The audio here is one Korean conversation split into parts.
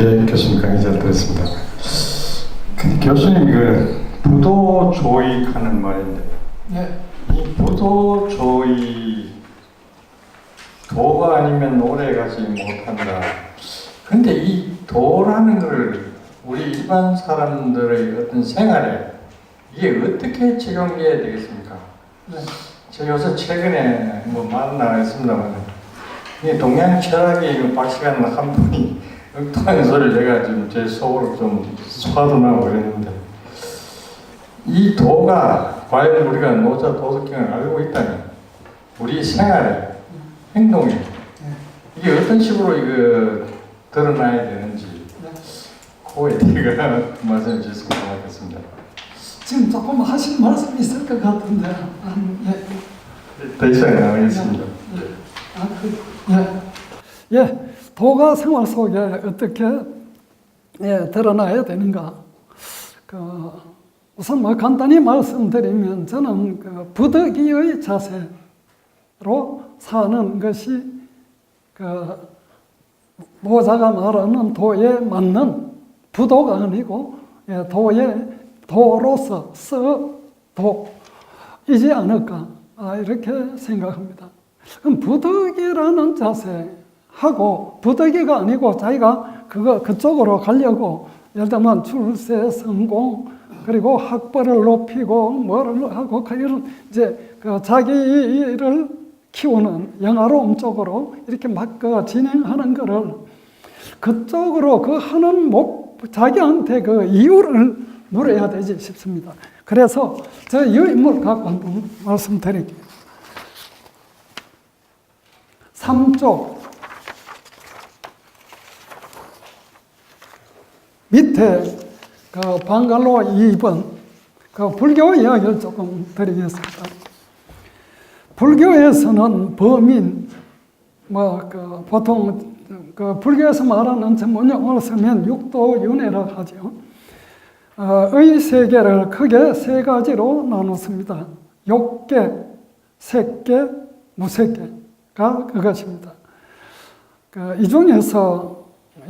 예, 교수님 강의 잘 들었습니다. 근데 교수님 부도조익하는 말인데, 네. 이 부도조익 도가 아니면 오래가지 못한다. 근데 이 도라는 걸 우리 일반 사람들의 어떤 생활에 이게 어떻게 적용해야 되겠습니까? 네. 저 요새 최근에 만나겠습니다만, 이 동양 철학의 박시간 한 분이 엉뚱한 소리를 내가 지금 제 속으로 좀 소화도 나고 그랬는데, 이 도가 과연 우리가 노자 도덕경을 알고 있다면 우리 생활에 행동에 이게 어떤 식으로 드러나야 되는지 그거에 대해서 말씀해 주셨으면 고맙겠습니다. 지금 조금 하신 말씀이 있을 것 같은데, 더 이상 나가겠습니다. 도가 생활 속에 어떻게 드러나야 되는가? 우선 간단히 말씀드리면 저는 부득이의 자세로 사는 것이 노자가 말하는 도에 맞는 부도가 아니고 도로서 도이지 않을까 이렇게 생각합니다. 그럼 부득이라는 자세하고 부득이가 아니고 자기가 그쪽으로 가려고 예를 들면 출세 성공 그리고 학벌을 높이고 뭐를 하고 이런 이제 자기를 키우는 영화로움 쪽으로 이렇게 막 진행하는 거를 그쪽으로 하는 자기한테 이유를 물어야 되지 싶습니다. 그래서 저 이 인물 갖고 한번 말씀드릴게요. 3쪽 밑에 방갈로 2번 불교 이야기를 조금 드리겠습니다. 불교에서는 범인 보통 불교에서 말하는 전문 용어를 쓰면 육도윤회라고 하죠. 의 세계를 크게 세 가지로 나눴습니다. 욕계, 색계, 무색계가 그것입니다. 이 중에서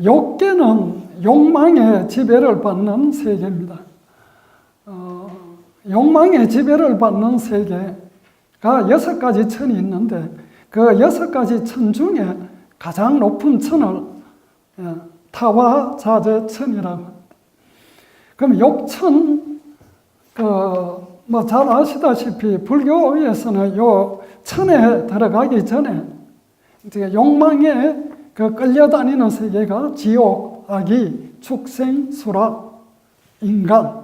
욕계는 욕망의 지배를 받는 세계입니다. 욕망의 지배를 받는 세계가 6가지 천이 있는데 그 6가지 천 중에 가장 높은 천을 타와자재천이라고 합니다. 그럼 욕천, 잘 아시다시피 불교에서는 요 천에 들어가기 전에 이제 욕망에 끌려다니는 세계가 지옥, 아기, 축생, 수라, 인간.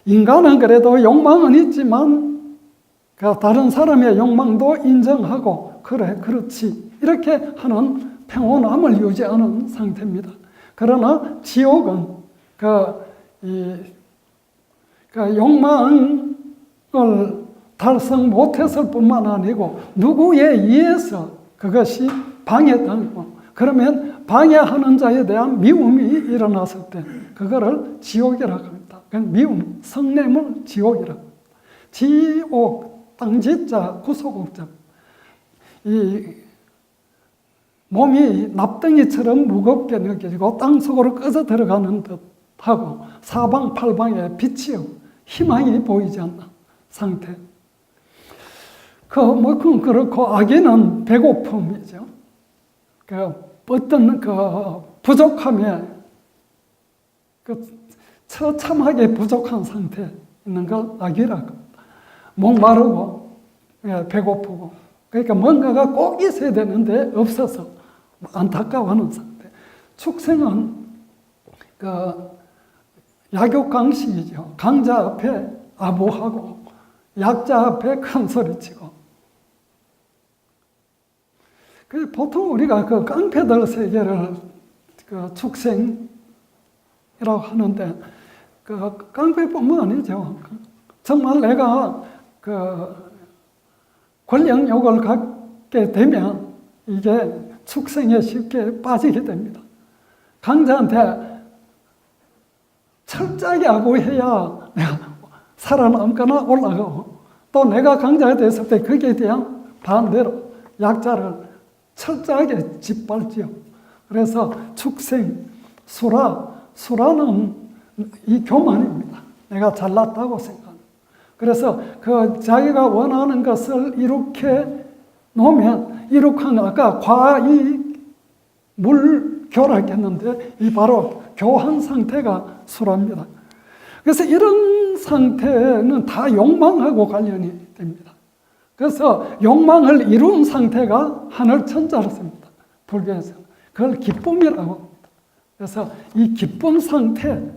인간은 그래도 욕망은 있지만 다른 사람의 욕망도 인정하고 그래, 그렇지 이렇게 하는 평온함을 유지하는 상태입니다. 그러나 지옥은 욕망을 달성 못했을 뿐만 아니고 누구에 의해서 그것이 방해당하고 그러면 방해하는 자에 대한 미움이 일어났을 때 그거를 지옥이라고 합니다. 미움, 성냄을 지옥이라고 합니다. 지옥, 땅지자, 구소국자. 이 몸이 납덩이처럼 무겁게 느껴지고 땅속으로 꺼져 들어가는 듯하고 사방팔방에 빛이 희망이 보이지 않는 상태. 그렇고 아기는 배고픔이죠. 어떤 부족함에 처참하게 부족한 상태에 있는 걸 아기라고 합니다. 목마르고 배고프고 그러니까 뭔가가 꼭 있어야 되는데 없어서 안타까워하는 상태. 축생은 약육강식이죠. 강자 앞에 아부하고 약자 앞에 큰 소리치고. 보통 우리가 깡패들 세계를 축생이라고 하는데 깡패뿐만 아니죠. 정말 내가 권력욕을 갖게 되면 이게 축생에 쉽게 빠지게 됩니다. 강자한테 철저하게 아부해야 내가 살아남거나 올라가고 또 내가 강자가 됐을 때 거기에 대한 반대로 약자를 철저하게 짓밟지요. 그래서 축생, 수라는 이 교만입니다. 내가 잘났다고 생각하는. 그래서 그 자기가 원하는 것을 이렇게 놓으면 이룩한 아까 과이 물교락했는데 이 바로 교한 상태가 수라입니다. 그래서 이런 상태는 다 욕망하고 관련이 됩니다. 그래서 욕망을 이룬 상태가 하늘천자로 씁니다. 불교에서 그걸 기쁨이라고 합니다. 그래서 이 기쁜 상태의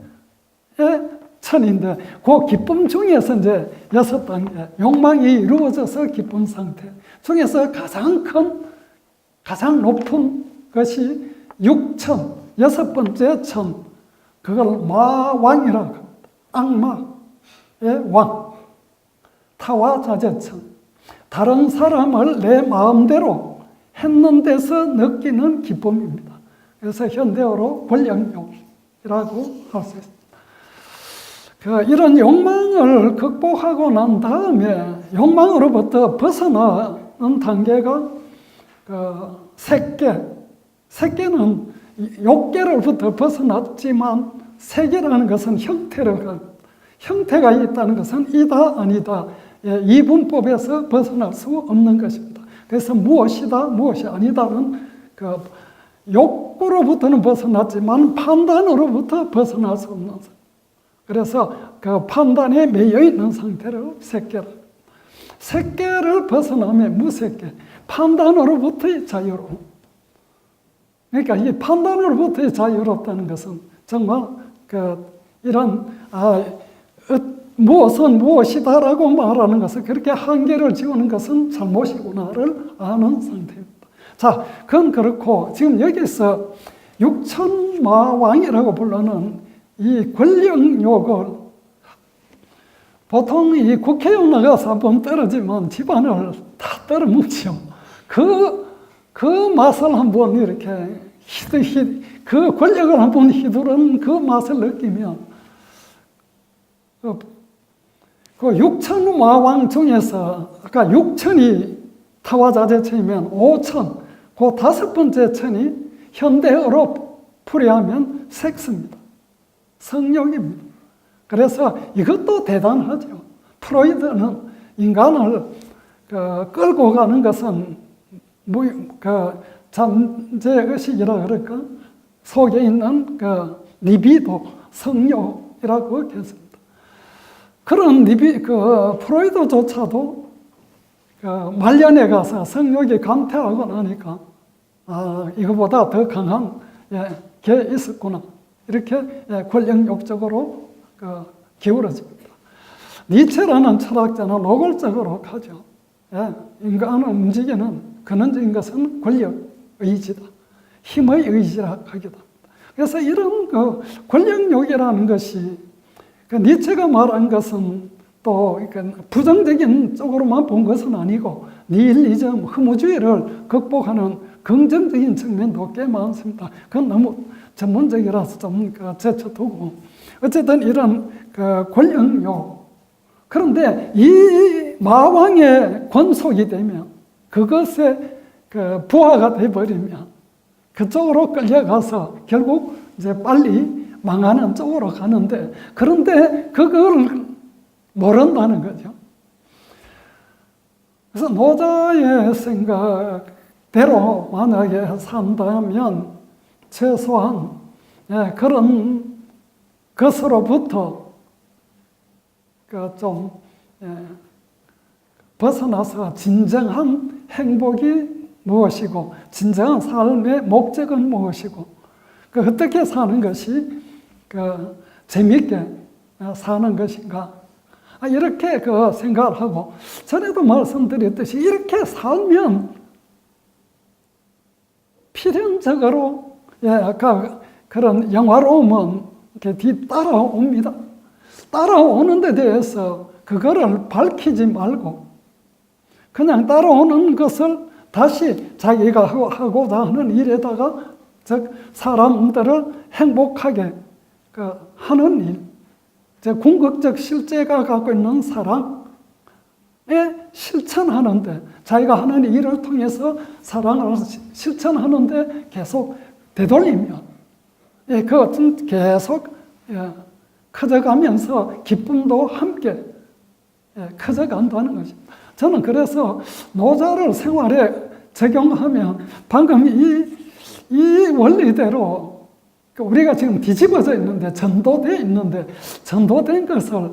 천인데 그 기쁨 중에서 이제 6단계 욕망이 이루어져서 기쁜 상태 중에서 가장 큰 가장 높은 것이 6천 6번째 천 그걸 마왕이라고 합니다. 악마의 왕 타와자재천 다른 사람을 내 마음대로 했는 데서 느끼는 기쁨입니다. 그래서 현대어로 권력욕이라고 할 수 있습니다. 이런 욕망을 극복하고 난 다음에 욕망으로부터 벗어나는 단계가 색계는 욕계로부터 벗어났지만 색이라는 것은 형태가 있다는 것은 이다 아니다 이분법에서 벗어날 수 없는 것입니다. 그래서 무엇이다 무엇이 아니다는 욕구로부터는 벗어났지만 판단으로부터 벗어날 수 없는 상태. 그래서 그 판단에 매여 있는 상태를 색계를 벗어나면 무색계 판단으로부터의 자유로움. 그러니까 이 판단으로부터의 자유롭다는 것은 정말 이런 무엇은 무엇이다라고 말하는 것은 그렇게 한계를 지우는 것은 잘못이구나를 아는 상태입니다. 자, 그건 그렇고 지금 여기서 육천마왕이라고 부르는 이 권력욕을 보통 이 국회의원 나가서 한번 떨어지면 집안을 다 떨어뭉쳐. 그 맛을 한번 이렇게 그 권력을 한번 휘두른 그 맛을 느끼면 그 육천마왕 중에서 아까 육천이 타와자재천이면 5천 그 5번째 천이 현대어로 풀이하면 섹스입니다. 성욕입니다. 그래서 이것도 대단하죠. 프로이드는 인간을 끌고 가는 것은 잠재의식이라 그럴까? 속에 있는 리비도, 성욕이라고 했습니다. 그런 프로이드조차도 말년에 가서 성욕이 강퇴하고 나니까 이거보다 더 강한 게 있었구나. 이렇게 권력욕적으로 기울어집니다. 니체라는 철학자는 노골적으로 가죠. 인간을 움직이는 근원적인 것은 권력 의지다. 힘의 의지라 하기도 합니다. 그래서 이런 권력욕이라는 것이 니체가 말한 것은 또 부정적인 쪽으로만 본 것은 아니고 니힐리즘, 허무주의를 극복하는 긍정적인 측면도 꽤 많습니다. 그건 너무 전문적이라서 좀 제쳐두고 어쨌든 이런 권력욕 그런데 이 마왕의 권속이 되면 그것에 부하가 돼버리면 그쪽으로 끌려가서 결국 이제 빨리 망하는 쪽으로 가는데 그런데 그걸 모른다는 거죠. 그래서 노자의 생각대로 만약에 산다면 최소한 그런 것으로부터 좀 벗어나서 진정한 행복이 무엇이고 진정한 삶의 목적은 무엇이고 어떻게 사는 것이 재미있게 사는 것인가 이렇게 생각을 하고 전에도 말씀드렸듯이 이렇게 살면 필연적으로 아까 그런 영화로움은 이렇게 뒤따라옵니다. 따라오는 데 대해서 그거를 밝히지 말고 그냥 따라오는 것을 다시 자기가 하고자 하는 일에다가 즉 사람들을 행복하게 하는 일, 즉 궁극적 실제가 갖고 있는 사랑에 실천하는데 자기가 하는 일을 통해서 사랑을 실천하는데 계속 되돌리면 예, 그것은 계속 예, 커져가면서 기쁨도 함께 예, 커져간다는 것입니다. 저는 그래서 노자를 생활에 적용하면 방금 이 원리대로 우리가 지금 뒤집어져 있는데 전도되어 있는데 전도된 것을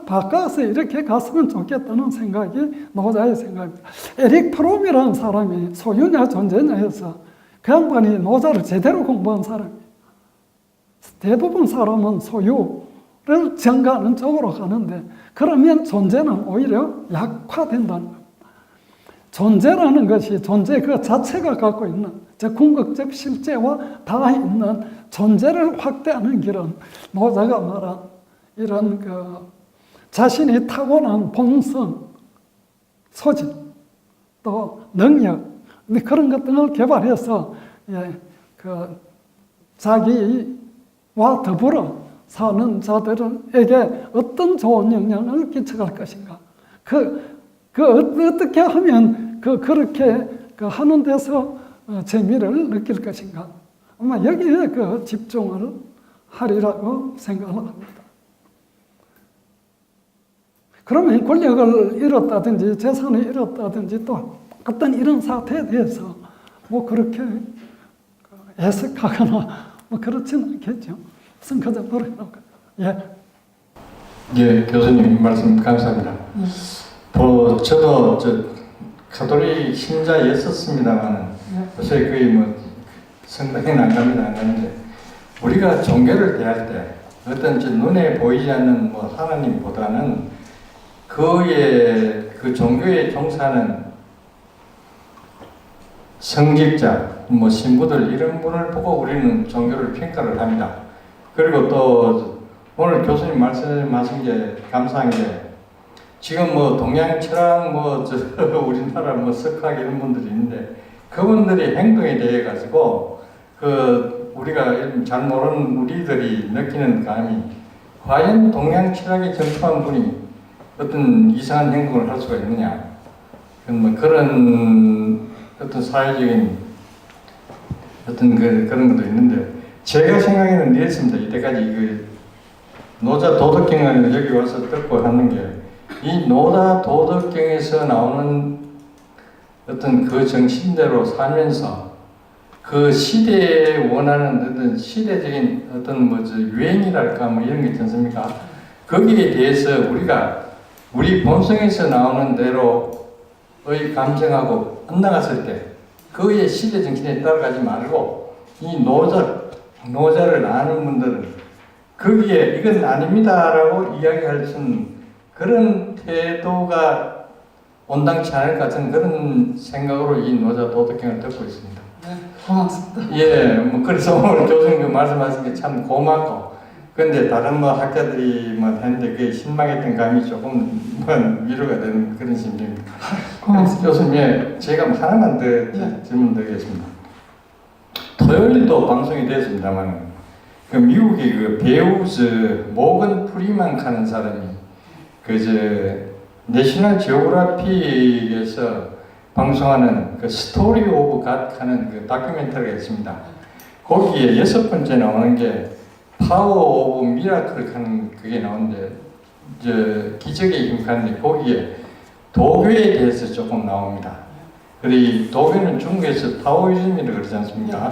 바꿔서 이렇게 갔으면 좋겠다는 생각이 노자의 생각입니다. 에릭 프롬이라는 사람이 소유냐 존재냐 해서 그 양반이 노자를 제대로 공부한 사람이에요. 대부분 사람은 소유를 증가하는 쪽으로 가는데 그러면 존재는 오히려 약화된다는 겁니다. 존재라는 것이 존재 그 자체가 갖고 있는 궁극적 실제와 다 있는 존재를 확대하는 길은 노자가 말한 이런 자신이 타고난 본성, 소질, 또 능력 그런 것들을 개발해서 자기와 더불어 사는 자들에게 어떤 좋은 영향을 끼쳐갈 것인가. 어떻게 하면 그렇게 하는 데서 재미를 느낄 것인가. 아마 여기에 집중을 하리라고 생각을 합니다. 그러면 권력을 잃었다든지 재산을 잃었다든지 또 어떤 이런 사태에 대해서 그렇게 애석하거나 그렇지는 않겠죠. 무슨 그저 노래라고. 예. 예, 교수님 말씀 감사합니다. 저도 가톨릭 신자였었습니다만 요새 거의 성당에는 안 가는데 우리가 종교를 대할 때 어떤 눈에 보이지 않는 하나님보다는 그 종교에 종사하는 성직자, 신부들 이런 분을 보고 우리는 종교를 평가를 합니다. 그리고 또 오늘 교수님 말씀하신 게 감사한 게 지금 동양 철학 우리나라 석학 이런 분들이 있는데 그분들이 행동에 대해 가지고 우리가 잘 모르는 우리들이 느끼는 감이 과연 동양 철학에 전투한 분이 어떤 이상한 행동을 할 수가 있느냐 그런 어떤 사회적인 어떤 그런 것도 있는데 제가 생각에는 이랬습니다. 이때까지 노자 도덕경을 여기 와서 듣고 하는 게 이 노자 도덕경에서 나오는 어떤 그 정신대로 살면서 그 시대에 원하는 어떤 시대적인 어떤 유행이랄까 이런 게 있지 않습니까? 거기에 대해서 우리 본성에서 나오는 대로의 감정하고 엇나갔을 때 그의 시대 정신에 따라가지 말고 이 노자를 아는 분들은 거기에 이건 아닙니다라고 이야기할 수 있는 그런 태도가 온당치 않을 것 같은 그런 생각으로 이 노자 도덕경을 듣고 있습니다. 네, 고맙습니다. 예, 그래서 오늘 교수님 말씀하신 게 참 고맙고 그런데 다른 학자들이 했는데 그게 신망했던 감이 조금 위로가 되는 그런 심정입니다. 고맙습니다. 교수님, 제가 하나만 더 질문 드리겠습니다. 토요일도 방송이 됐습니다만 미국의 배우 모건 프리만 하는 사람이 내셔널 지오그래픽에서 방송하는 스토리 오브 갓 하는 다큐멘터리가 있습니다. 거기에 6번째 나오는 게 파워 오브 미라클 하는 그게 나오는데 기적의 힘 하는데 거기에 도교에 대해서 조금 나옵니다. 그리고 도교는 중국에서 타오이즘이라고 그러지 않습니까?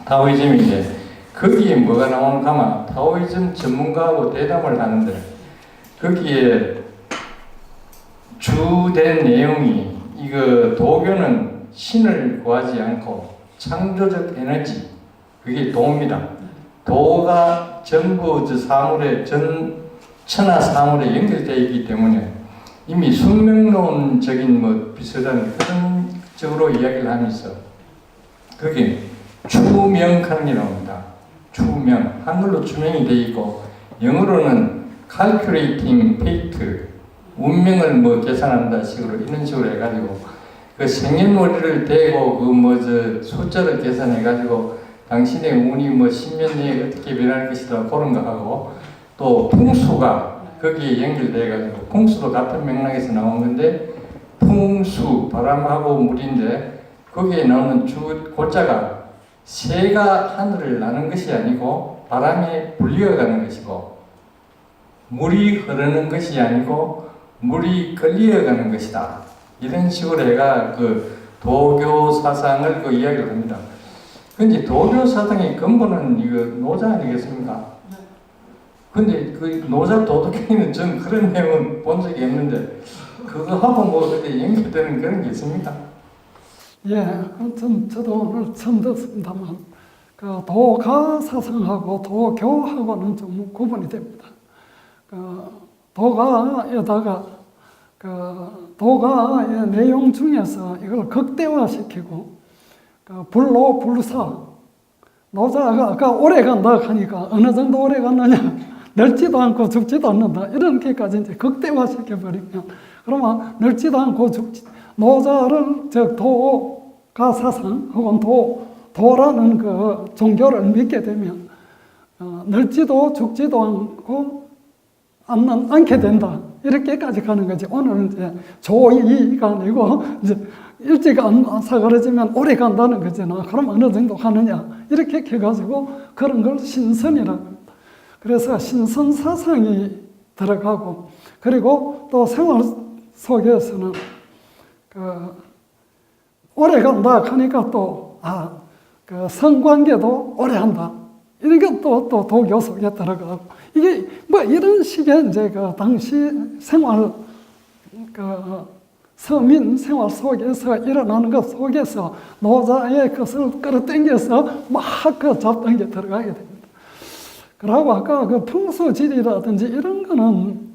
타오이즘인데 거기에 뭐가 나오는가 하면 타오이즘 전문가하고 대담을 하는데 거기에 주된 내용이 도교는 신을 구하지 않고 창조적 에너지 그게 도입니다. 도가 전부 사물에 천하 사물에 연결되어 있기 때문에 이미 숙명론적인 비슷한 그런 쪽으로 이야기를 하면서 거기 추명하는 게 나옵니다. 추명 한글로 추명이 되어 있고 영어로는 calculating fate 운명을 계산한다 식으로 이런 식으로 해가지고 생년월일을 대고 숫자를 계산해가지고 당신의 운이 10년 내에 어떻게 변할 것이다 그런 거 하고 또 풍수가 거기에 연결돼가지고 풍수도 같은 맥락에서 나온 건데 풍수 바람하고 물인데 거기에 나오는 고자가 새가 하늘을 나는 것이 아니고 바람에 불리어가는 것이고 물이 흐르는 것이 아니고 물이 끌려가는 것이다. 이런 식으로 해가 그 도교 사상을 그 이야기를 합니다. 근데 도교 사상의 근본은 이거 노자 아니겠습니까? 근데 그 노자 도덕경에는 전 그런 내용은 본 적이 없는데 그거하고 뭐 그렇게 연결되는 그런 게 있습니까? 예, 아무튼 저도 오늘 처음 듣습니다만 그 도가 사상하고 도교하고는 좀 구분이 됩니다. 그 도가에다가 그 도가의 내용 중에서 이걸 극대화시키고 그 불로 불사 노자가 아까 오래 간다 하니까 어느 정도 오래 갔느냐 늙지도 않고 죽지도 않는다 이렇게까지 이제 극대화시켜 버리면 그러면 늙지도 않고 죽지 노자를 즉 도가 사상 혹은 도라는 그 종교를 믿게 되면 늙지도 죽지도 않고 않게 된다 이렇게까지 가는 거지. 오늘 이제 조이가 아니고 이제 일찍 안 사그러지면 오래 간다는 거잖아. 그럼 어느 정도 가느냐 이렇게 해가지고 그런 걸 신선이라고 합니다. 그래서 신선 사상이 들어가고 그리고 또 생활 속에서는 그 오래 간다 하니까 또 그 성관계도 오래 한다. 이런 것도 또 도교 속에 들어가고 이게 뭐 이런 식의 이제 그 당시 생활 그 서민 생활 속에서 일어나는 것 속에서 노자의 것을 끌어당겨서 막 그 잡당겨 들어가게 됩니다. 그러고 아까 그 풍수지리라든지 이런 거는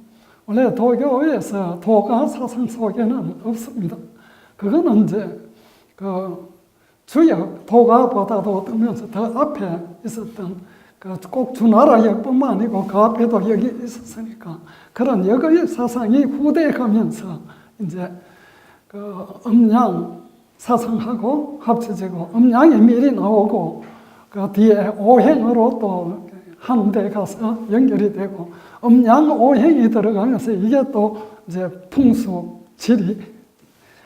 원래 도교에서 도가 사상 속에는 없습니다. 그거는 이제 그 주역 도가보다도 뜨면서 더 앞에 있었던 꼭 주나라역뿐만 아니고 그 앞에도 역이 있었으니까 그런 역의 사상이 후대에 가면서 이제 그 음양 사상하고 합쳐지고 음양이 미리 나오고 그 뒤에 오행으로 또 한 데 가서 연결이 되고 음양 오행이 들어가면서 이게 또 이제 풍수, 지리,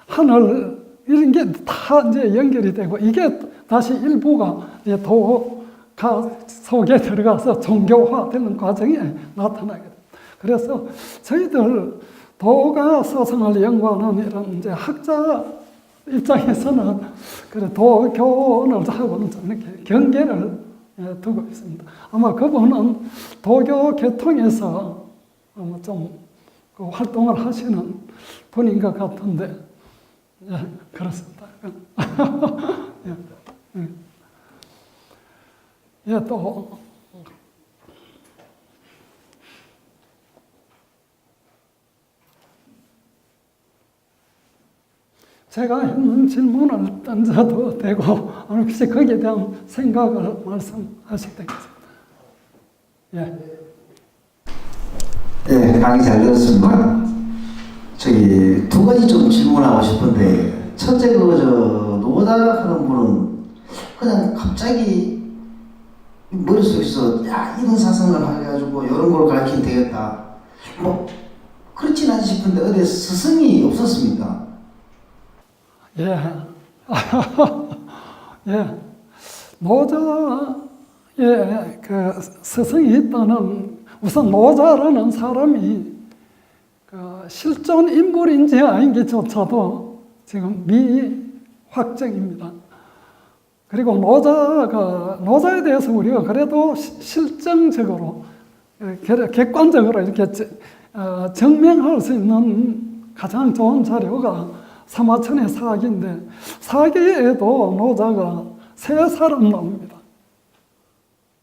하늘 이런 게 다 이제 연결이 되고 이게 다시 일부가 이제 도가 속에 들어가서 종교화되는 과정에 나타나게 됩니다. 그래서 저희들 도가 사상을 연구하는 이런 이제 학자 입장에서는 그래 도교를 하고는 좀 이렇게 경계를 두고 있습니다. 아마 그분은 도교 계통에서 아마 좀 그 활동을 하시는 분인 것 같은데, 예, 그렇습니다. 예, 예, 또 제가 했는 질문을 던져도 되고 혹시 거기에 대한 생각을 말씀하실 때 있습니다. 예. 네, 강의 잘 들었습니다. 저기 두 가지 좀 질문하고 싶은데 첫째 노자 하는 분은 그냥 갑자기 머릿속에서 야 이런 사상을 해가지고 이런 걸 가르치면 되겠다 뭐 그렇진 않지 싶은데 어디 스승이 없었습니까? 예. 예. 노자의 그 스승이 있다는 우선 노자라는 사람이 그 실존 인물인지 아닌지조차도 지금 미확정입니다. 그리고 노자에 대해서 우리가 그래도 실정적으로 객관적으로 이렇게 증명할 수 있는 가장 좋은 자료가 사마천의 사기인데 사기에도 노자가 세 사람 나옵니다.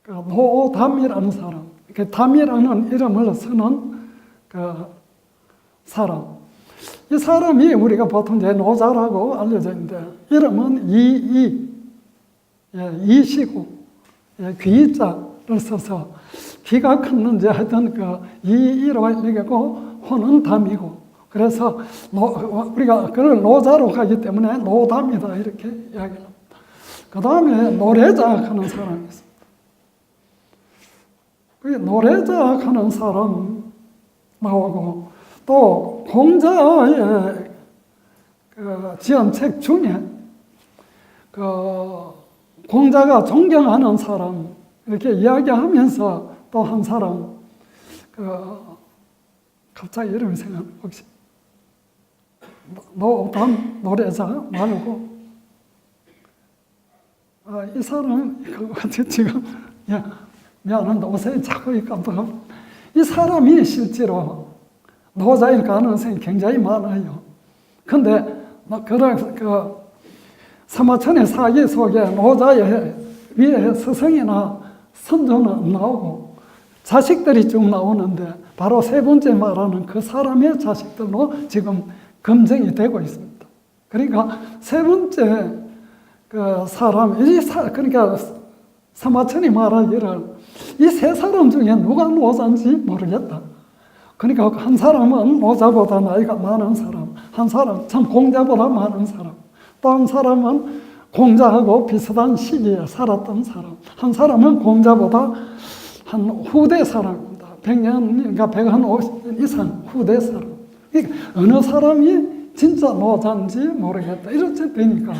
그 노담이라는 사람, 그 담이라는 이름을 쓰는 그 사람. 이 사람이 우리가 보통 이제 노자라고 알려져 있는데 이름은 이시고 귀자를 써서 귀가 컸는지 하여튼 그 이로 읽고 호는 담이고 그래서 우리가 그걸 노자로 가기 때문에 노담이다 이렇게 이야기합니다. 그 다음에 노래자 하는 사람이 있습니다. 그 노래자 하는 사람 나오고 또 공자의 그 지은 책 중에 그 공자가 존경하는 사람 이렇게 이야기하면서 또 한 사람 갑자기 이름이 생각 혹시 노담 노래자 말고 이 사람 지금 미안한데 옷에 자꾸 깜빡하고 이 사람이 실제로 노자일 가능성이 굉장히 많아요. 근데 그 사마천의 사기 속에 노자의 위에 스승이나 선조는 안 나오고 자식들이 쭉 나오는데 바로 세 번째 말하는 그 사람의 자식들로 지금 검증이 되고 있습니다. 그러니까 세 번째 그 사람, 그러니까 사마천이 말하기를 이 세 사람 중에 누가 노자인지 모르겠다. 그러니까 한 사람은 노자보다 나이가 많은 사람, 한 사람 참 공자보다 많은 사람, 또 한 사람은 공자하고 비슷한 시기에 살았던 사람, 한 사람은 공자보다 한 후대 사람입니다. 100년, 그러니까 150년 이상 후대 사람. 그러니까 어느 사람이 진짜 노자인지 모르겠다. 이렇게 되니까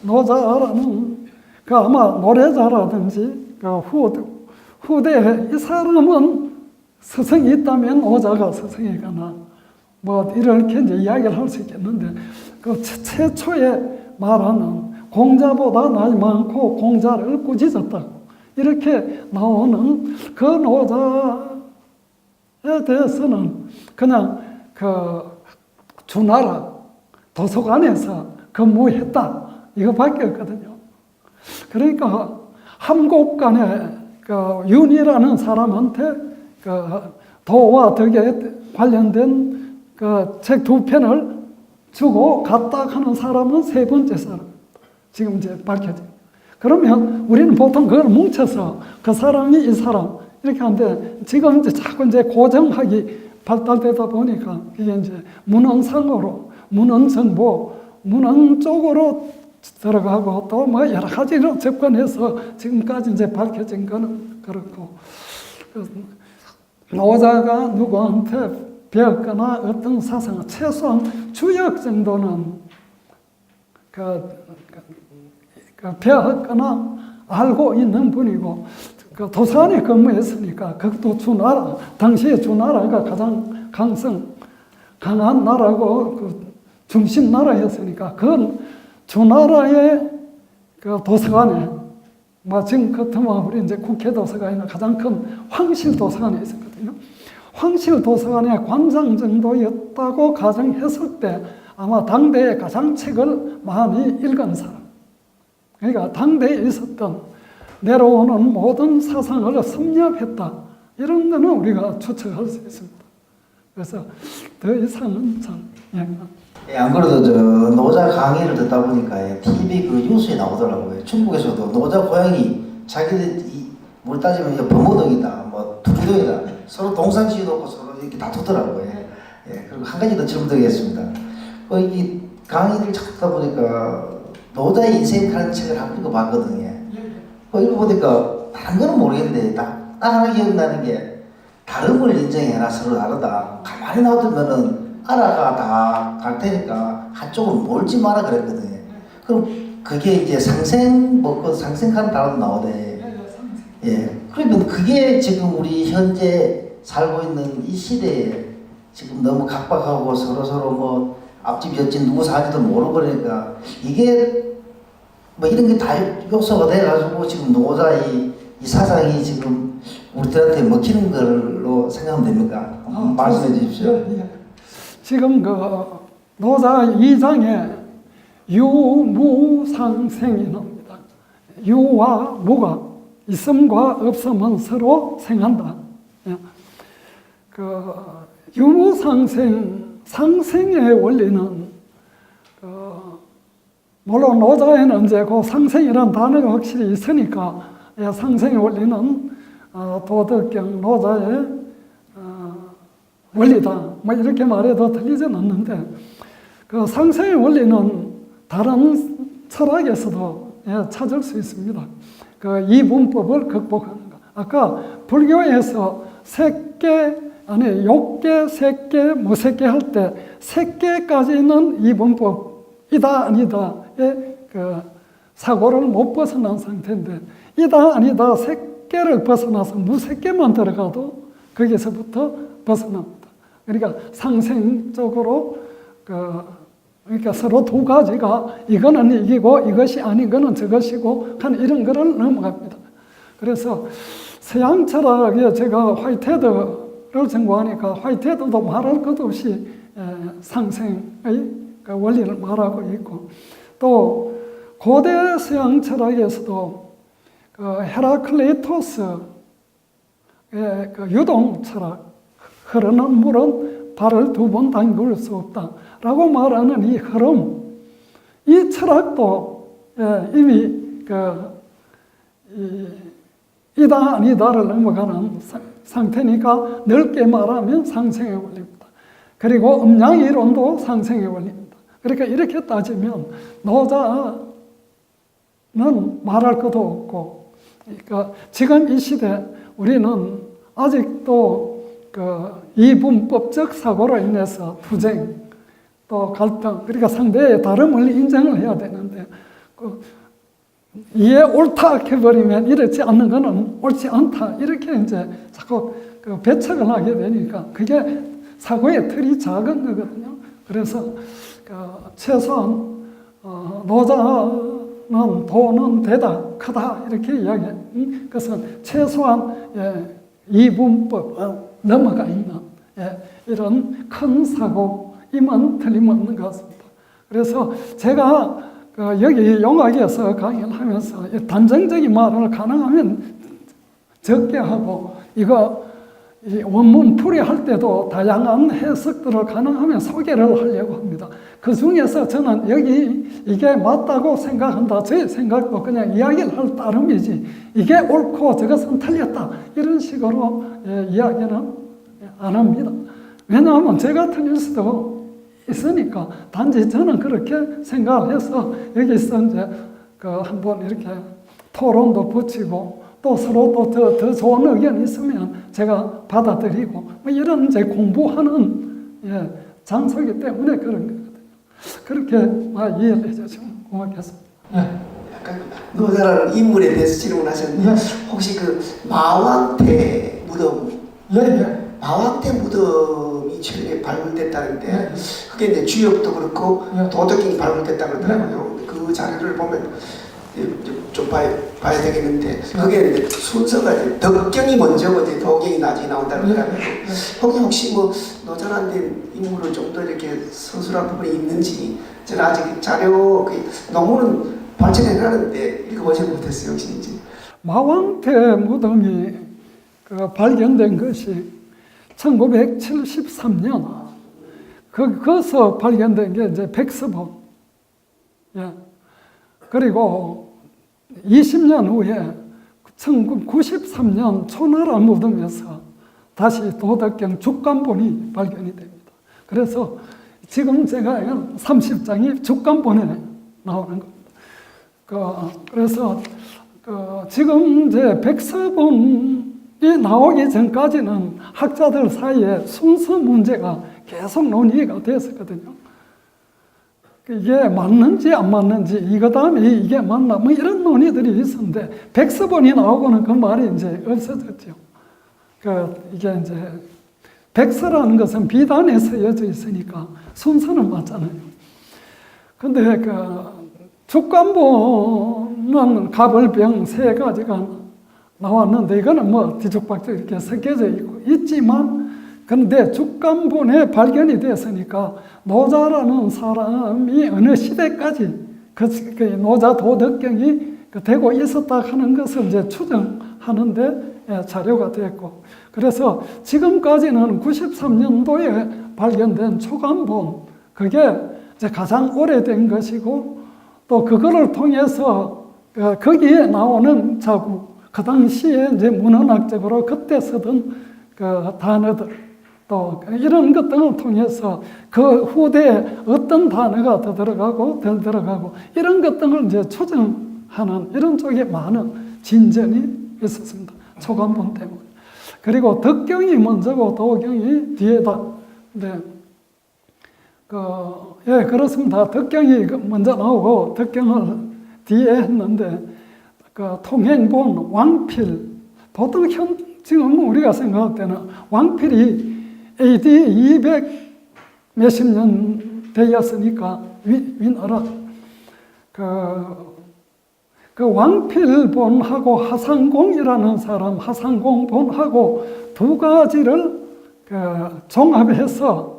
노자라는 그 아마 노래자라든지 그 후대 이 사람은 스승이 있다면 노자가 스승이거나 뭐 이렇게 이제 이야기를 할 수 있겠는데 그 최초에 말하는 공자보다 나이 많고 공자를 꾸짖었다고 이렇게 나오는 그 노자에 대해서는 그냥 그 주나라 도서관에서 근무했다 이거밖에 없거든요. 그러니까 함곡간에 그 윤이라는 사람한테 그 도와 덕에 관련된 그 책 2편을 주고 갔다 하는 사람은 세 번째 사람. 지금 이제 밝혀져. 그러면 우리는 보통 그걸 뭉쳐서 그 사람이 이 사람 이렇게 하는데 지금 이제 자꾸 이제 고정학이 발달되다 보니까 이게 이제 문헌상으로, 문헌정보, 문헌 쪽으로 들어가고 또 뭐 여러 가지로 접근해서 지금까지 이제 밝혀진 거는 그렇고 노자가 누구한테 배웠거나 어떤 사상을 최소한 주역 정도는 배웠거나 알고 있는 분이고 그 도서관에 근무했으니까 그것도 주나라 당시에 주나라가 가장 강한 나라고 그 중심 나라였으니까 그건 주나라의 그 도서관에 지금 같으면 우리 이제 국회 도서관이나 가장 큰 황실 도서관에 있었거든요. 황실 도서관의 관장 정도였다고 가정했을 때 아마 당대에 가장 책을 많이 읽은 사람. 그러니까 당대에 있었던 내려오는 모든 사상을 섭렵했다. 이런 거는 우리가 추측할 수 있습니다. 그래서 더 이상은 참. 안 그래도 저 노자 강의를 듣다 보니까 TV 그 뉴스에 나오더라고요. 중국에서도 노자 고향이 자기들 우리 따지면 범어동이다, 뭐 두리동이다 서로 동상 지어놓고 서로 이렇게 다투더라고요. 예, 그리고 한 가지 더 질문드리겠습니다. 이 강의를 듣다 보니까 노자의 인생 가는 책을 한 권 봤거든요. 읽어보니까 다른 거는 모르겠는데 딱 하나 기억나는 게 다른 걸 인정해라 서로 다르다. 가만히 놔두면은 알아가 다 갈 테니까 한쪽으로 몰지 마라 그랬거든요. 그럼 그게 이제 상생 그 상생하는 단어도 나오대. 예. 그러면 그게 지금 우리 현재 살고 있는 이 시대에 지금 너무 각박하고 서로 뭐 앞집 옆집 누구 사는지도 모르고 그러니까 이게 뭐 이런 게 다 요소가 돼가지고 지금 노자의 이 사상이 지금 우리들한테 먹히는 걸로 생각하면 됩니까? 말씀해 주십시오. 지금 그 노자 2장에 유무상생이 나옵니다. 유와 무가 있음과 없음은 서로 생한다. 그 유무상생, 상생의 원리는 물론 노자에는 이제 그 상생이라는 단어가 확실히 있으니까 상생의 원리는 도덕경 노자의 원리다. 뭐 이렇게 말해도 틀리진 않는데 그 상생의 원리는 다른 철학에서도 찾을 수 있습니다. 그 이분법을 극복하는 것. 아까 불교에서 욕계, 색계, 무색계 할 때 색계까지는 이분법이다 아니다의 그 사고를 못 벗어난 상태인데 이다 아니다 새끼를 벗어나서 무새끼만 들어가도 거기서부터 벗어납니다. 그러니까 상생적으로 그러니까 서로 두 가지가 이거는 이기고 이것이 아닌 거는 저것이고 한 이런 거를 넘어갑니다. 그래서 서양 철학에 제가 화이트헤드를 전공하니까 화이트헤드도 말할 것 없이 상생의 그 원리를 말하고 있고 또 고대 서양 철학에서도 그 헤라클레이토스의 그 유동 철학 흐르는 물은 발을 두 번 담글 수 없다라고 말하는 이 흐름, 이 철학도 이미 이다 아니다를 넘어가는 상태니까 넓게 말하면 상생의 원리입니다. 그리고 음양 이론도 상생의 원리입니다. 그러니까 이렇게 따지면 노자는 말할 것도 없고, 그러니까 지금 이 시대 우리는 아직도 이분법적 사고로 인해서 투쟁, 또 갈등, 그러니까 상대의 다름을 인정을 해야 되는데 이에 옳다 해버리면 이렇지 않는 것은 옳지 않다 이렇게 이제 자꾸 배척을 하게 되니까 그게 사고의 틀이 작은 거거든요. 그래서 최소한 노자는 도는 되다 크다 이렇게 이야기해요. 그것은 최소한 이분법 넘어가 있는 이런 큰 사고임은 틀림없는 것 같습니다. 그래서 제가 여기 용학에서 강의를 하면서 단정적인 말을 가능하면 적게 하고 이거 원문 풀이할 때도 다양한 해석들을 가능하면 소개를 하려고 합니다. 그 중에서 저는 여기 이게 맞다고 생각한다. 제 생각도 그냥 이야기를 할 따름이지 이게 옳고 저것은 틀렸다 이런 식으로 이야기는 안 합니다. 왜냐하면 제가 틀릴 수도 있으니까 단지 저는 그렇게 생각을 해서 여기서 이제 한번 이렇게 토론도 붙이고 또 서로 또 더 좋은 의견이 있으면 제가 받아들이고 뭐 이런 이제 공부하는 장소이기 때문에 그런 거거든요. 그렇게 이해를 해주시면 고맙겠습니다. 약간 노자라는 인물에 대해서 질문하셨는데 혹시 그 마왕태 무덤, 마왕태 무덤이 최근에 발굴됐다는데 그게 이제 주역도 그렇고 도덕경이 발굴됐다 그러더라고요. 그 자료를 보면 좀 봐야 되겠는데 그게 이제 순서가 이제 덕경이 먼저고 이제 도경이 나중에 나온다 그러더라고요. 혹시 뭐 노자란 인물을 좀 더 이렇게 서술한 부분이 있는지 저는 아직 자료 논문은 발전해가는데 읽어보지 못했어요. 혹시 이제 마왕태 무덤이 발견된 것이 1973년 거기서 발견된 게 이제 백서본. 그리고 20년 후에 1993년 초나라 무덤에서 다시 도덕경 죽간본이 발견이 됩니다. 그래서 지금 제가 30장이 죽간본에 나오는 겁니다. 그래서 지금 이제 백서본이 나오기 전까지는 학자들 사이에 순서 문제가 계속 논의가 됐었거든요. 이게 맞는지 안 맞는지 이거 다음에 이게 맞나 뭐 이런 논의들이 있었는데 백서본이 나오고는 그 말이 이제 없어졌죠. 이게 이제 백서라는 것은 비단에 쓰여져 있으니까 순서는 맞잖아요. 근데 죽간본은 갑을병 3가지가 나왔는데 이거는 뭐 뒤죽박죽 이렇게 섞여져 있지만 그런데 죽간본에 발견이 됐으니까 노자라는 사람이 어느 시대까지 그 노자 도덕경이 되고 있었다 하는 것을 이제 추정하는데 자료가 됐고 그래서 지금까지는 93년도에 발견된 초간본 그게 이제 가장 오래된 것이고 또 그거를 통해서 거기에 나오는 자국 그 당시에 이제 문헌학적으로 그때 쓰던 단어들 또 이런 것들을 통해서 그 후대에 어떤 단어가 더 들어가고 덜 들어가고 이런 것들을 이제 추정하는 이런 쪽에 많은 진전이 있었습니다. 초간본 때문에. 그리고 덕경이 먼저고 도경이 뒤에다. 네. 그렇습니다. 덕경이 먼저 나오고 덕경을 뒤에 했는데 그 통행본 왕필 보통 지금 우리가 생각할 때는 왕필이 AD 200 몇십 년 되었으니까 위나라 그 왕필본하고 하상공이라는 사람 하상공본하고 두 가지를 종합해서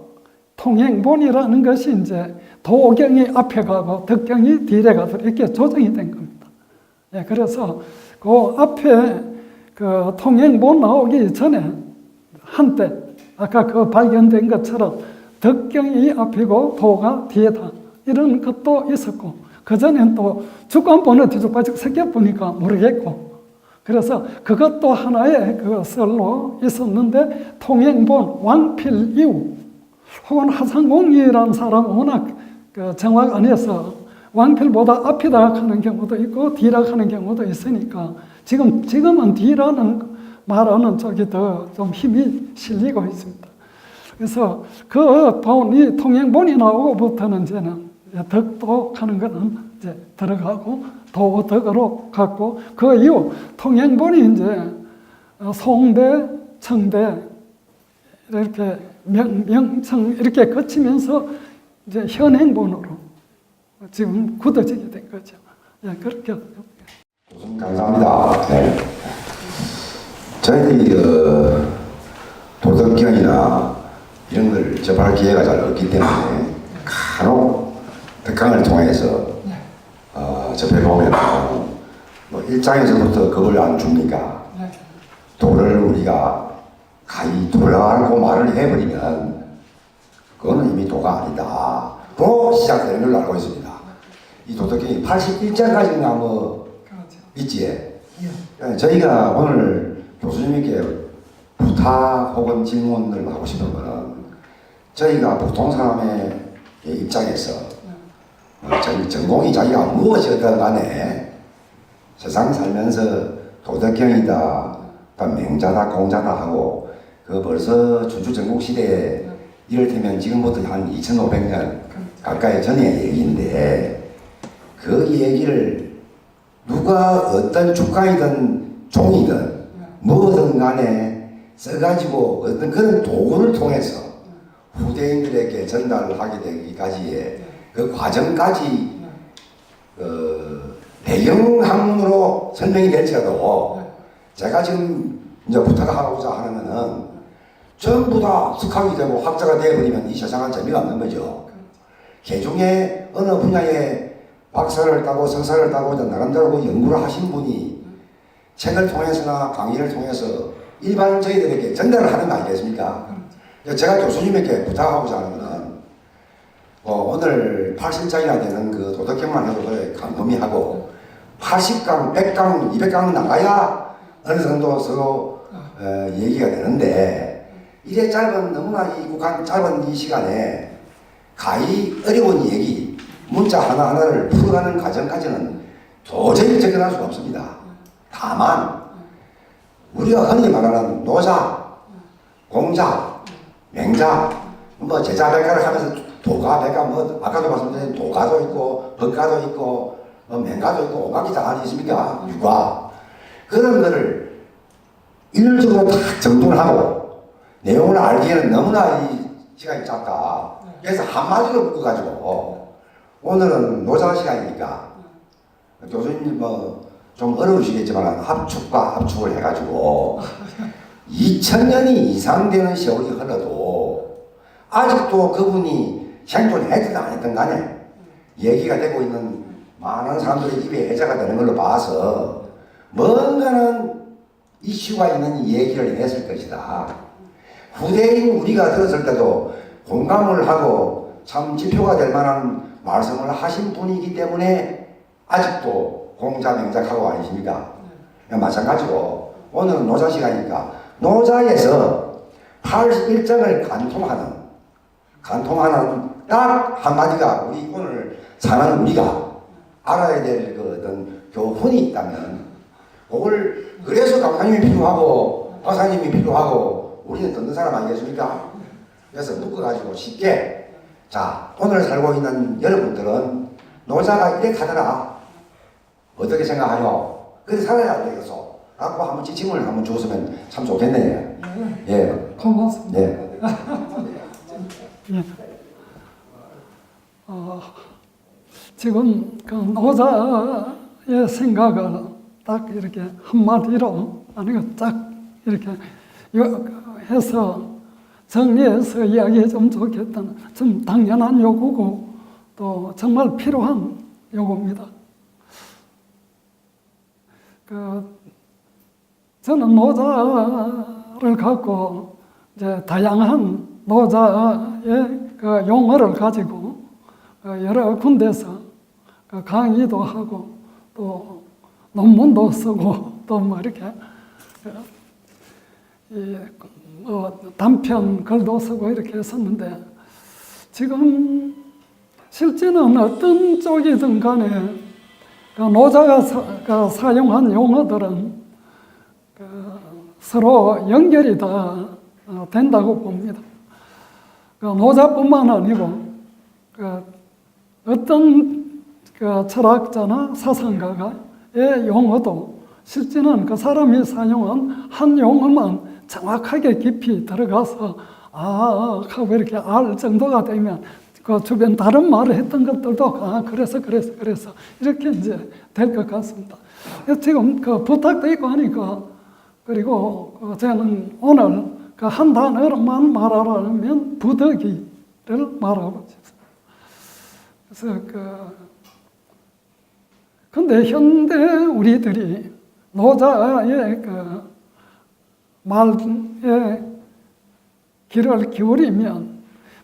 통행본이라는 것이 이제 도경이 앞에 가고 덕경이 뒤에 가도록 이렇게 조정이 된 겁니다. 예, 그래서 그 앞에 그 통행본 나오기 전에 한때 아까 그 발견된 것처럼 덕경이 앞이고 도가 뒤에다 이런 것도 있었고 그전엔 또 주권본은 뒤죽박죽 섞여 보니까 모르겠고 그래서 그것도 하나의 그 썰로 있었는데 통행본 왕필 이후 혹은 하상공이라는 사람은 워낙 그 정확 안 해서 왕필보다 앞이다 하는 경우도 있고 뒤라 하는 경우도 있으니까 지금은 뒤라는 말하는 쪽이 더 좀 힘이 실리고 있습니다. 그래서 그 본이 통행본이 나오고부터는 이제는 덕도 하는 거는 이제 들어가고 도덕으로 갔고 그 이후 통행본이 이제 송대, 청대 이렇게 명청 이렇게 거치면서 이제 현행본으로 지금 굳어지게 된 거죠. 예, 그렇게. 감사합니다. 네. 저희들이 도덕경이나 이런 걸 접할 기회가 잘 없기 때문에 간혹 덕강을 통해서 접해보면 뭐 일장에서부터 겁을 안 줍니까? 도를 우리가 가히 돌아가고 말을 해버리면 그거는 이미 도가 아니다. 로 시작되는 걸로 알고 있습니다. 이 도덕경이 81장까지인가 뭐 있지. 저희가 오늘 교수님께 부탁 혹은 질문을 하고 싶은 거는 저희가 보통 사람의 입장에서 전공이 자기가 무엇이든 간에 세상 살면서 도덕경이다, 맹자다, 공자다 하고 그 벌써 춘추전국 시대에 이를테면 지금부터 한 2500년 가까이 전의 얘기인데 그 얘기를 누가 어떤 주가이든 종이든 뭐든 간에 써가지고 어떤 그런 도구를 통해서 후대인들에게 전달하게 되기까지의 그 과정까지 배경학문으로 설명이 될지라도 제가 지금 이제 부탁하고자 하는 거는 전부 다 숙학이 되고 학자가 되어버리면 이 세상은 재미가 없는 거죠. 개중에 어느 분야에 박사를 따고 석사를 따고 나름대로 연구를 하신 분이 책을 통해서나 강의를 통해서 일반 저희들에게 전달을 하는 거 아니겠습니까? 제가 교수님에게 부탁하고자 하는 것은 오늘 80장이나 되는 그 도덕경만 해도 그래 광범위하고 80강, 100강, 200강 나가야 어느 정도 서로 얘기가 되는데 이래 너무나 짧은 이 시간에 가히 어려운 얘기 문자 하나하나를 풀어가는 과정까지는 도저히 접근할 수가 없습니다. 다만 우리가 흔히 말하는 노자, 공자, 맹자, 뭐 제자백가를 하면서 도가백가 뭐 아까도 말씀드린 도가도 있고 법가도 있고 맹가도 있고 온갖 다 아니십니까? 유가 그런 거를 일률적으로 다 정돈을 하고 내용을 알기에는 너무나 이 시간이 짧다. 그래서 한마디로 묶어가지고 오늘은 노자 시간이니까 교수님 뭐 좀 어려우시겠지만 합축과 합축을 해가지고 2000년이 이상 되는 세월이 흘러도 아직도 그분이 생존했든 안 했든 간에 얘기가 되고 있는 많은 사람들의 입에 애자가 되는 걸로 봐서 뭔가는 이슈가 있는 얘기를 했을 것이다. 후대인 우리가 들었을 때도 공감을 하고 참 지표가 될 만한 말씀을 하신 분이기 때문에 아직도 공자 맹자하고 아니십니까? 마찬가지로 오늘은 노자 시간이니까 노자에서 81장을 간통하는 딱 한마디가 우리 오늘 사는 우리가 알아야 될 그 어떤 교훈이 있다면 그걸 그래서 강사님이 필요하고 박사님이 필요하고 우리는 듣는 사람 아니겠습니까? 그래서 묶어가지고 쉽게 자 오늘 살고 있는 여러분들은 노자가 이래 가더라. 어떻게 생각하요? 그래 살아야 되겠어. 라고 한번 지침을 한번 주었으면 참 좋겠네. 예. 고맙습니다. 예. 예. 지금 그 노자의 생각을 딱 이렇게 한마디로 아니고 딱 이렇게 해서 정리해서 이야기해 좀 좋겠다는 좀 당연한 요구고 또 정말 필요한 요구입니다. 저는 노자를 갖고 이제 다양한 노자의 그 용어를 가지고 여러 군데서 강의도 하고 또 논문도 쓰고 또 뭐 이렇게 단편 글도 쓰고 이렇게 했었는데 지금 실제는 어떤 쪽이든 간에 노자가 사용한 용어들은 서로 연결이 다 된다고 봅니다. 노자뿐만 아니고 어떤 철학자나 사상가의 용어도 실제는 그 사람이 사용한 한 용어만 정확하게 깊이 들어가서 하고 이렇게 알 정도가 되면 그 주변 다른 말을 했던 것들도 그래서 이렇게 이제 될 것 같습니다. 지금 그 부탁도 있고 하니까 그리고 저는 오늘 그 한 단어로만 말하라면 부득이를 말하고 싶습니다. 그래서 근데 현대 우리들이 노자의 그 말에 귀를 기울이면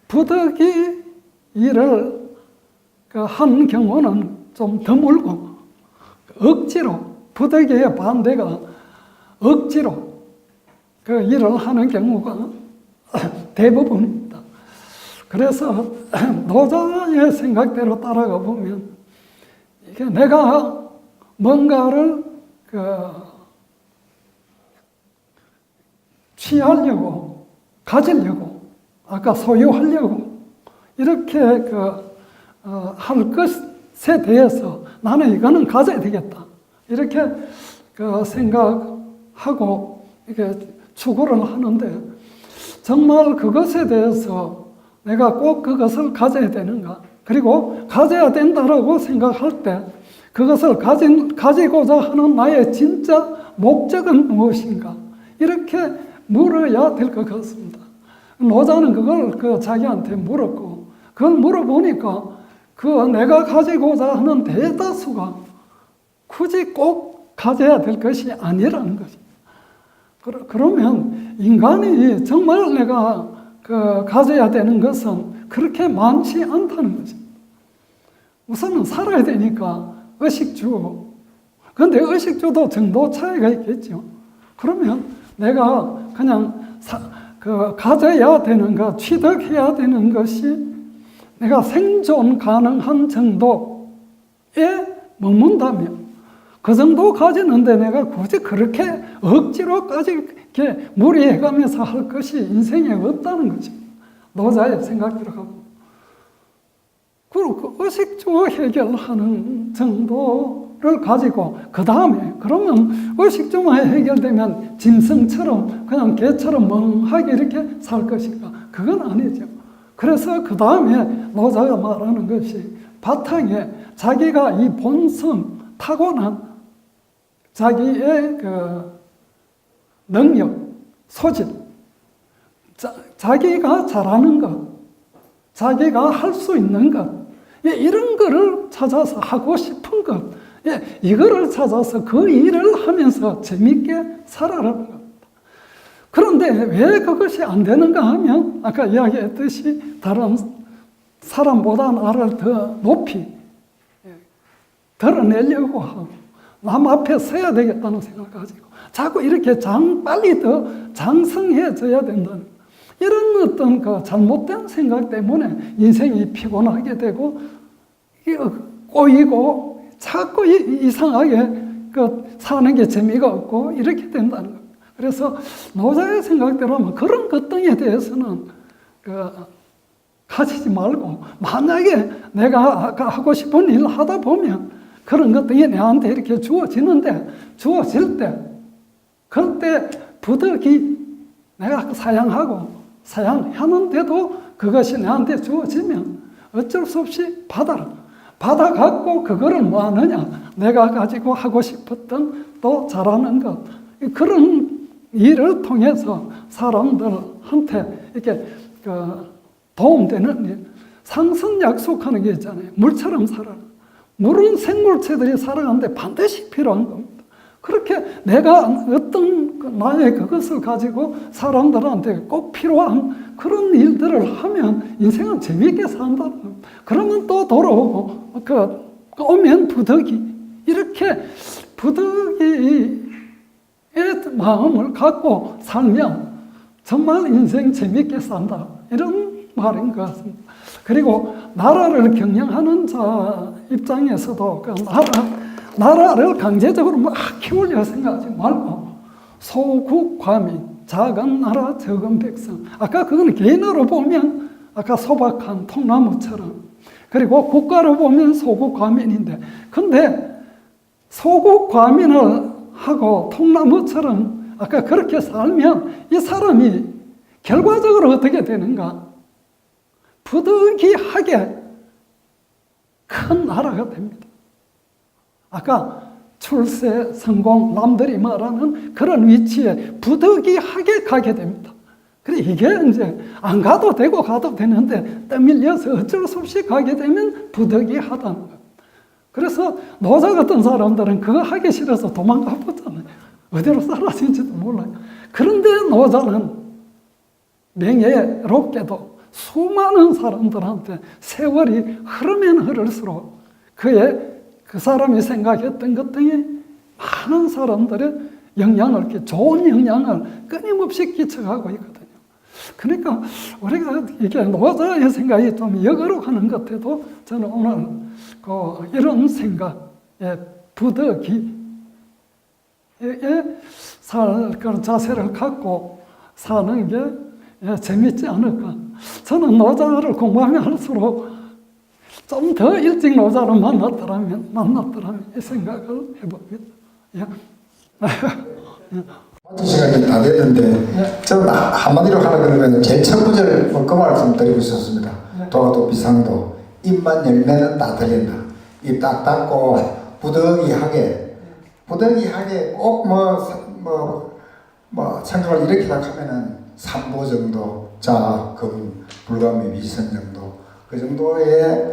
부득이 일을 한 경우는 좀 드물고 억지로 부득이의 반대가 억지로 그 일을 하는 경우가 대부분입니다. 그래서 노자의 생각대로 따라가 보면 이게 내가 뭔가를 취하려고 가지려고 아까 소유하려고 이렇게 할 것에 대해서 나는 이거는 가져야 되겠다 이렇게 생각하고 이렇게 추구를 하는데 정말 그것에 대해서 내가 꼭 그것을 가져야 되는가 그리고 가져야 된다라고 생각할 때 그것을 가지고자 하는 나의 진짜 목적은 무엇인가 이렇게 물어야 될 것 같습니다. 노자는 그걸 자기한테 물었고 그걸 물어보니까 내가 가지고자 하는 대다수가 굳이 꼭 가져야 될 것이 아니라는 것입니다. 그러면 인간이 정말 내가 가져야 되는 것은 그렇게 많지 않다는 것입니다. 우선은 살아야 되니까 의식주. 그런데 의식주도 정도 차이가 있겠죠. 그러면 내가 그냥 가져야 되는 것, 취득해야 되는 것이 내가 생존 가능한 정도에 머문다면 그 정도 가지는데 내가 굳이 그렇게 억지로까지 이렇게 무리해가면서 할 것이 인생에 없다는 것입니다. 노자의 생각대로 가고. 그리고 의식주 해결하는 정도를 가지고 그 다음에 그러면 의식주만 해결되면 짐승처럼 그냥 개처럼 멍하게 이렇게 살 것인가? 그건 아니죠. 그래서 그 다음에 노자가 말하는 것이 바탕에 자기가 이 본성, 타고난 자기의 능력, 소질, 자기가 잘하는 것, 자기가 할 수 있는 것, 이런 거를 찾아서 하고 싶은 것, 이거를 찾아서 그 일을 하면서 재밌게 살아라는 겁니다. 그런데 왜 그것이 안 되는가 하면 아까 이야기했듯이 다른 사람보다 나를 더 높이 드러내려고 하고 남 앞에 서야 되겠다는 생각을 가지고 자꾸 이렇게 빨리 더 장성해져야 된다는 이런 어떤 잘못된 생각 때문에 인생이 피곤하게 되고 꼬이고 자꾸 이상하게 사는 게 재미가 없고 이렇게 된다는 겁니다. 그래서 노자의 생각대로 하면 그런 것 등에 대해서는 가지지 말고 만약에 내가 아까 하고 싶은 일을 하다 보면 그런 것들이 내한테 이렇게 주어질 때, 그때 부득이 내가 사양하는데도 그것이 내한테 주어지면 어쩔 수 없이 받아갖고 그거를 뭐 하느냐, 내가 가지고 하고 싶었던 또 잘하는 것, 그런 일을 통해서 사람들한테 이렇게 도움되는 일, 상선 약속하는 게 있잖아요. 물처럼 살아라. 물은 생물체들이 살아가는데 반드시 필요한 겁니다. 그렇게 내가 어떤 나의 그것을 가지고 사람들한테 꼭 필요한 그런 일들을 하면 인생은 재미있게 산다는 겁니다. 그러면 또 돌아오고 오면 부득이, 이렇게 부득이의 마음을 갖고 살면 정말 인생 재미있게 산다, 이런 말인 것 같습니다. 그리고 나라를 경영하는 자 입장에서도 그 나라를 강제적으로 막 키우려 생각하지 말고 소국과민, 작은 나라 적은 백성, 아까 그거는 개인으로 보면 아까 소박한 통나무처럼, 그리고 국가로 보면 소국과민인데, 근데 소국과민을 하고 통나무처럼 아까 그렇게 살면 이 사람이 결과적으로 어떻게 되는가? 부득이하게 큰 나라가 됩니다. 아까 출세, 성공, 남들이 말하는 그런 위치에 부득이하게 가게 됩니다. 그래, 이게 이제 안 가도 되고 가도 되는데 떠밀려서 어쩔 수 없이 가게 되면 부득이하다는 거예요. 그래서 노자 같은 사람들은 그거 하기 싫어서 도망가 보잖아요. 어디로 사라진지도 몰라요. 그런데 노자는 명예롭게도 수많은 사람들한테 세월이 흐르면 흐를수록 그 사람이 생각했던 것 등에 많은 사람들의 영향을, 좋은 영향을 끊임없이 끼쳐가고 있거든요. 그러니까 우리가 이게 노자의 생각이 좀 역으로 하는 것 같아도 저는 오늘 이런 생각에 부득이에 그런 자세를 갖고 사는 게 재밌지 않을까. 저는 노자를 공부하면 할수록 좀 더 일찍 노자를 만났더라면 이 생각을 해봅니다. 예. 맞은 시간이 다 됐는데 저는 한마디로 하라 그러면 제일 첫 구절 그 말씀 드리고 싶습니다. 도가도 비상도 입만 열면은 다 들린다. 입 딱 닫고 부득이하게 꼭 생각을 이렇게 하면은 3보 정도, 자, 금, 불가미, 위선 정도, 그 정도의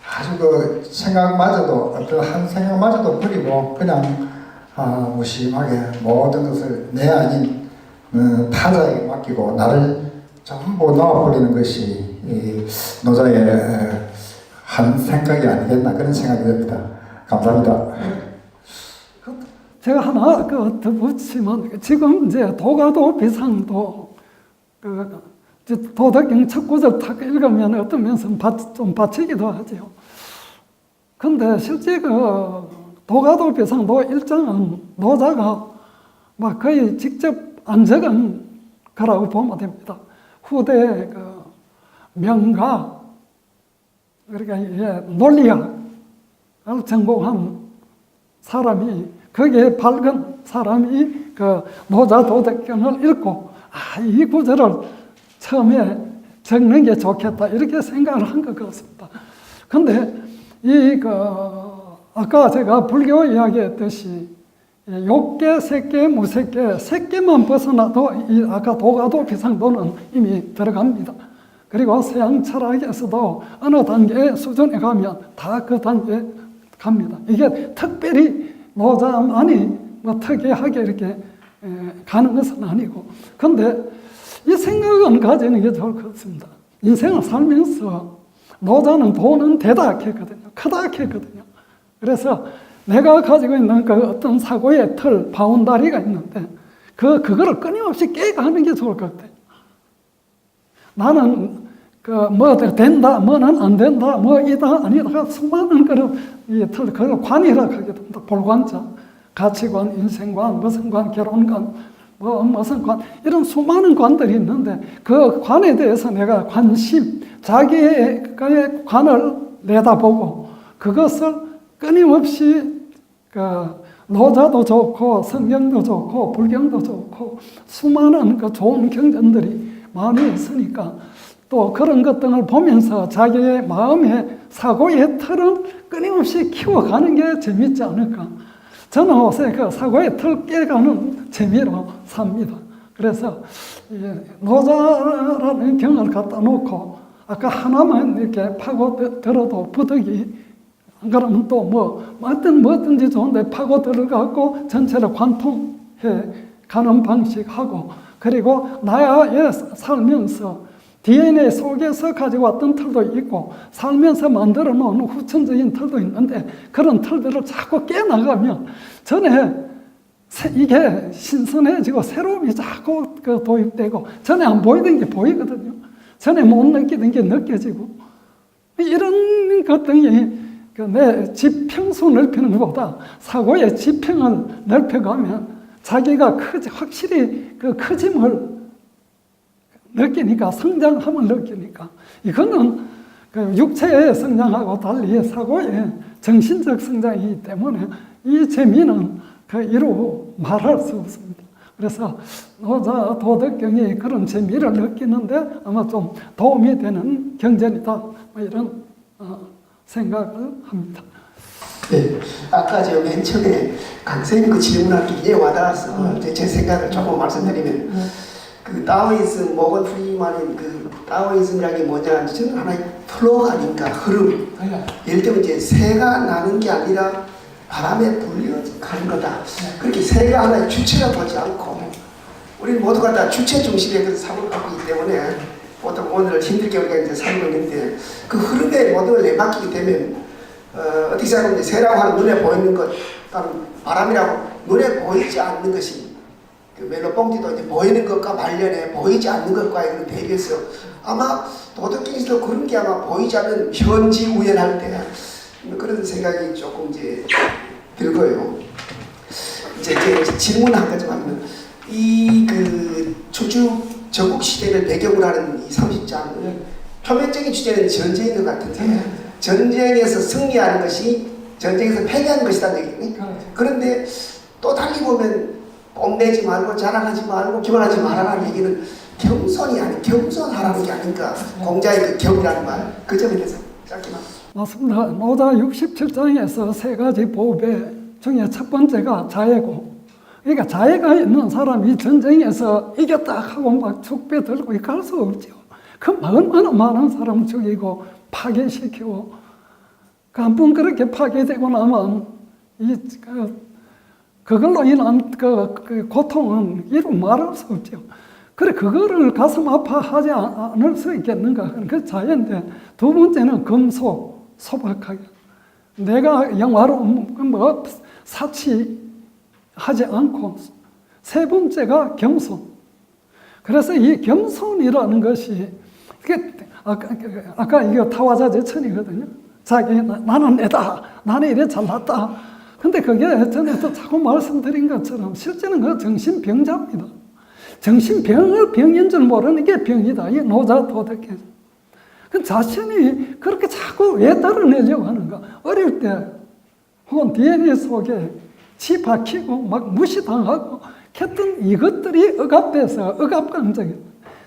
아주 생각마저도, 어떤 한 생각마저도 버리고 그냥 무심하게 모든 것을 내 아닌 타자에게 맡기고 나를 전부 놓아버리는 것이 노자의 한 생각이 아니겠나, 그런 생각이 듭니다. 감사합니다. 제가 하나 더 붙이면, 지금 이제 도가도 비상도 도덕경 첫 구절 딱 읽으면 어떤 면에서는 좀 바치기도 하죠. 근데 실제 도가도 비상도 일장은 노자가 막 거의 직접 안 적은 거라고 보면 됩니다. 후대 명가, 그러니까 논리학을 전공한 사람이, 거기에 밝은 사람이 노자 도덕경을 읽고 이 구절을 처음에 적는 게 좋겠다, 이렇게 생각을 한 것 같습니다. 근데 아까 제가 불교 이야기했듯이 욕계, 색계, 무색계, 색계만 벗어나도 아까 도가도 비상도는 이미 들어갑니다. 그리고 서양 철학에서도 어느 단계 수준에 가면 다 그 단계에 갑니다. 이게 특별히 노자만이 특이하게 이렇게 가는 것은 아니고, 근데 이 생각은 가지는 게 좋을 것 같습니다. 인생을 살면서 노자는 돈은 대다 했거든요. 크다 했거든요. 그래서 내가 가지고 있는 어떤 사고의 틀, 바운다리가 있는데 그거를 끊임없이 깨가는 게 좋을 것 같아요. 나는 뭐 된다, 뭐는 안 된다, 뭐 이다, 아니다, 수많은 그걸 관이라고 하게 됩니다. 볼관자, 가치관, 인생관, 무슨 관, 결혼관, 무슨 관, 이런 수많은 관들이 있는데 그 관에 대해서 내가 관심, 자기의 관을 내다보고 그것을 끊임없이 노자도 좋고 성경도 좋고 불경도 좋고 수많은 좋은 경전들이 많이 있으니까 또 그런 것들을 보면서 자기의 마음의 사고의 틀은 끊임없이 키워가는 게 재밌지 않을까. 저는 요새 사고의 틀 깨가는 재미로 삽니다. 그래서 노자라는 경을 갖다 놓고 아까 하나만 이렇게 파고 들어도 부득이 안 그러면 또 뭐든지 좋은데 파고 들어가고 전체를 관통해 가는 방식하고 그리고 나의 살면서 DNA 속에서 가지고 왔던 틀도 있고 살면서 만들어 놓은 후천적인 틀도 있는데 그런 틀들을 자꾸 깨나가면 전에 이게 신선해지고 새로움이 자꾸 도입되고 전에 안 보이던 게 보이거든요. 전에 못 느끼던 게 느껴지고 이런 것들이 내 지평수 넓히는 것보다 사고의 지평을 넓혀가면 자기가 확실히 그 크짐을 느끼니까 성장함을 느끼니까 이거는 육체의 성장하고 달리 사고의 정신적 성장이기 때문에 이 재미는 이루 말할 수 없습니다. 그래서 노자 도덕경이 그런 재미를 느끼는데 아마 좀 도움이 되는 경전이다 이런 생각을 합니다. 네, 아까 저 맨 처음에 강선생님 그 질문할 게 이해 와닿아서 제 생각을 조금 말씀드리면 그 다오이즘 모건 프리만의 그 다오이즘이라는 게 뭐냐 저는 하나의 플로우 아닌가 흐름. 예를 들면 이제 새가 나는 게 아니라 바람에 불려가는 거다. 그렇게 새가 하나의 주체라 보지 않고 우리 모두가 다 주체 중심의 그 사고를 갖고 있기 때문에 보통 오늘 힘들게 우리가 이제 살고 있는데 그 흐름에 모든 걸 내맡기게 되면 어떻게 생각하면 새라고 하는 눈에 보이는 것 또는 바람이라고 눈에 보이지 않는 것이 그 멜로뽕티도 이제 보이는 것과 말년에 보이지 않는 것과의 그런 대비해서 아마 도덕경에서도 그런 게 아마 보이지 않는 현지 우연할 때 그런 생각이 조금 이제 들고요. 이제 질문 한 가지만 하면 이 그 초주 전국 시대를 배경으로 하는 이 30장은 표면적인 주제는 전쟁인 것 같은데 전쟁에서 승리하는 것이 전쟁에서 패배하는 것이라는 얘기거든요. 그런데 또 달리 보면 뽐내지 말고 자랑하지 말고 기만하지 말아라는 얘기는 겸손이 아닌 겸손하라는 게 아닌가. 공자의 그 겸이라는 말 그 점에 대해서 짧게만. 맞습니다. 노자 67장에서 세 가지 보배 중에 첫 번째가 자애고 그러니까 자애가 있는 사람이 전쟁에서 이겼다 하고 막 축배 들고 갈 수 없죠. 그 얼마나 많은 사람을 죽이고 파괴시키고 한 번 그렇게 파괴되고 나면 그걸로 인한 그 고통은 이루 말할 수 없죠. 그래 그거를 가슴 아파하지 않을 수 있겠는가? 그 자연인데 두 번째는 금속 소박하게 내가 영화로운 사치하지 않고 세 번째가 겸손. 그래서 이 겸손이라는 것이 이게 아까 이거 타화자제천이거든요. 나는 내다, 나는 이래 잘났다. 근데 그게 전에도 자꾸 말씀드린 것처럼 실제는 그 정신병자입니다. 정신병을 병인 줄 모르는 게 병이다. 이 노자 도덕경. 그 자신이 그렇게 자꾸 왜 드러내려고 하는가? 어릴 때 혹은 DNA 속에 치 박히고 막 무시당하고 했던 이것들이 억압돼서 억압감정이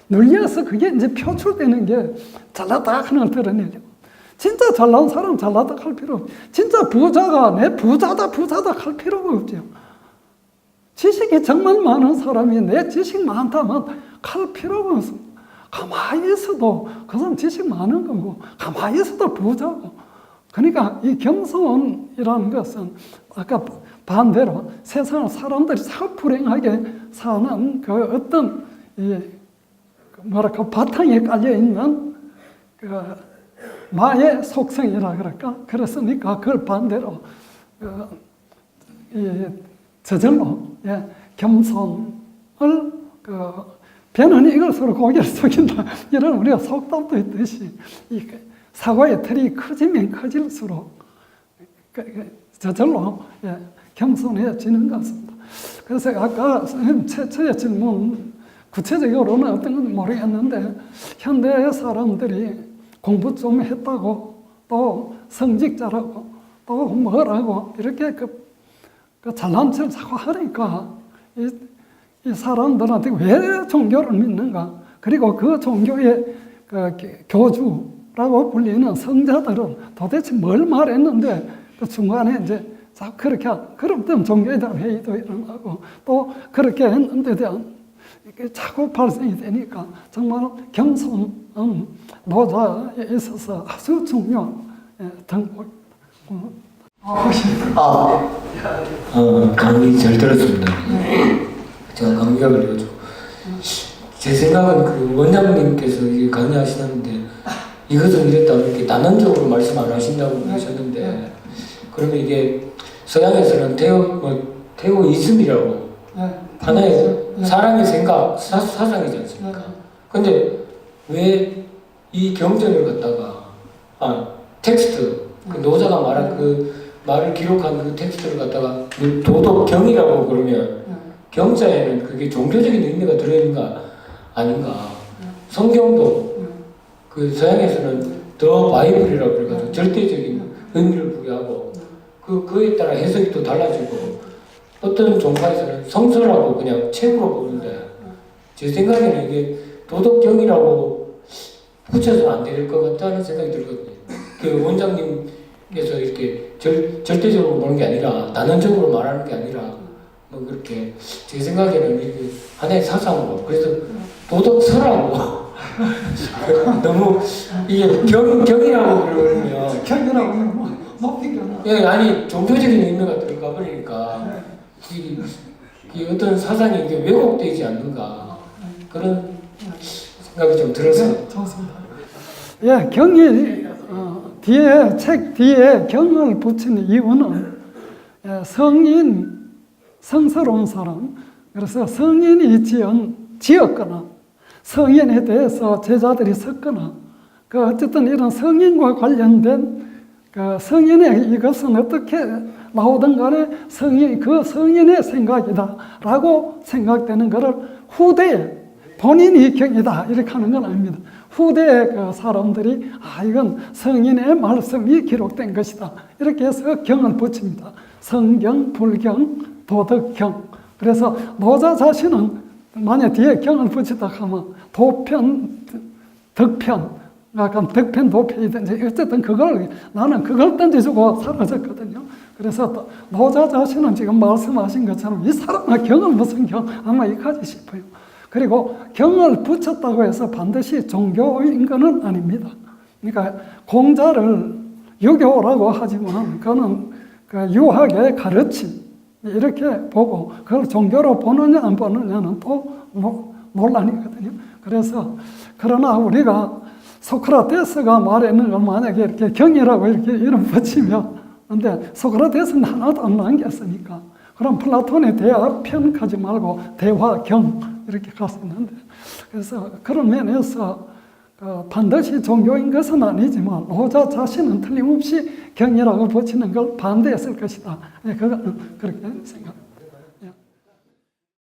눌려서 그게 이제 표출되는 게 잘났다 하는 걸 드러내려고. 진짜 잘난 사람 잘났다 할 필요 없죠. 진짜 부자가 내 부자다 할 필요가 없죠. 지식이 정말 많은 사람이 내 지식 많다면 할 필요가 없습니다. 가만히 있어도 그 사람 지식 많은 거고 가만히 있어도 부자고. 그러니까 이 겸손이라는 것은 아까 반대로 세상을 사람들이 참 불행하게 사는 그 어떤 바탕에 깔려 있는 그 마의 속성이라 그럴까? 그렇으니까 그걸 반대로 저절로 겸손을 배는 이것으로 고개를 숙인다. 이런 우리가 속담도 있듯이 이 사고의 틀이 커지면 커질수록 저절로 겸손해지는 것 같습니다. 그래서 아까 선생님 최초의 질문 구체적으로는 어떤 건지 모르겠는데 현대 사람들이 공부 좀 했다고 또 성직자라고 또 뭐라고 이렇게 그 잘난 척을 자꾸 하니까 이 사람들한테 왜 종교를 믿는가? 그리고 그 종교의 그 교주라고 불리는 성자들은 도대체 뭘 말했는데 그 중간에 이제 자꾸 그렇게 그럼 또 종교에 대한 회의도 일어나고 또 그렇게 했는데 대한 이게 자꾸 발생이 되니까 정말 겸손은 노자에 있어서 아주 중요한 덕목입니다. 강의 잘 들었습니다. 제가 강의가 그래가지고 제 생각은 그 원장님께서 이게 강의하시는데 이것은 이랬다 이렇게 단언적으로 말씀 안 하신다고 그러셨는데 그러면 이게 서양에서는 테오이즘이라고 하나의 사람의 생각, 사상이지 않습니까? 근데 왜 이 경전을 갖다가 텍스트 그 노자가 말한 그 말을 기록한 그 텍스트를 갖다가 도덕경이라고 그러면 경자에는 그게 종교적인 의미가 들어있는 거 아닌가? 성경도 그 서양에서는 더 바이블이라고 그래가지고 절대적인 의미를 부여하고 그에 따라 해석이 또 달라지고 어떤 종파에서는 성서라고 그냥 책으로 보는데 제 생각에는 이게 도덕경이라고 붙여서는 안 될 것 같다는 생각이 들거든요. 그 원장님께서 이렇게 절대적으로 보는 게 아니라 단언적으로 말하는 게 아니라 뭐 그렇게 제 생각에는 이게 하나의 사상으로 그래서 도덕서라고 너무 이게 경이라고 그러면 경이라고 뭐 높이잖아. 예, 아니 종교적인 의미가 들어가 버리니까 이 어떤 사상이 이게 왜곡되지 않는가 그런 생각이 좀 들어서. 좋습니다. 예, 경이 뒤에 책 뒤에 경을 붙인 이유는 성스러운 사람, 그래서 성인이 지었거나 성인에 대해서 제자들이 섰거나 그 어쨌든 이런 성인과 관련된 그 성인의 이것은 어떻게 나오든 간에 그 성인의 생각이다라고 생각되는 것을 후대에 본인이 경이다 이렇게 하는 건 아닙니다. 후대에 그 사람들이 이건 성인의 말씀이 기록된 것이다 이렇게 해서 경을 붙입니다. 성경, 불경, 도덕경. 그래서 노자 자신은 만약 뒤에 경을 붙이다 하면 도편, 덕편, 약간 덕편, 도편이든지 어쨌든 나는 그걸 던져주고 사라졌거든요. 그래서 노자 자신은 지금 말씀하신 것처럼 이 사람은 경은 무슨 경 아마 이까지 싶어요. 그리고 경을 붙였다고 해서 반드시 종교인 것은 아닙니다. 그러니까 공자를 유교라고 하지만 그거는 그 유학의 가르침 이렇게 보고 그걸 종교로 보느냐 안 보느냐는 또 논란이거든요. 그래서 그러나 우리가 소크라테스가 말했는 걸 만약에 이렇게 경이라고 이렇게 이름 붙이면 근데 소크라테스는 하나도 안 남겼으니까 그럼 플라톤의 대화편 가지 말고 대화경 이렇게 갔었는데 그래서 그런 면에서 반드시 종교인 것은 아니지만 노자 자신은 틀림없이 경이라고 붙이는 걸 반대했을 것이다. 그거는 그렇게 생각합니다.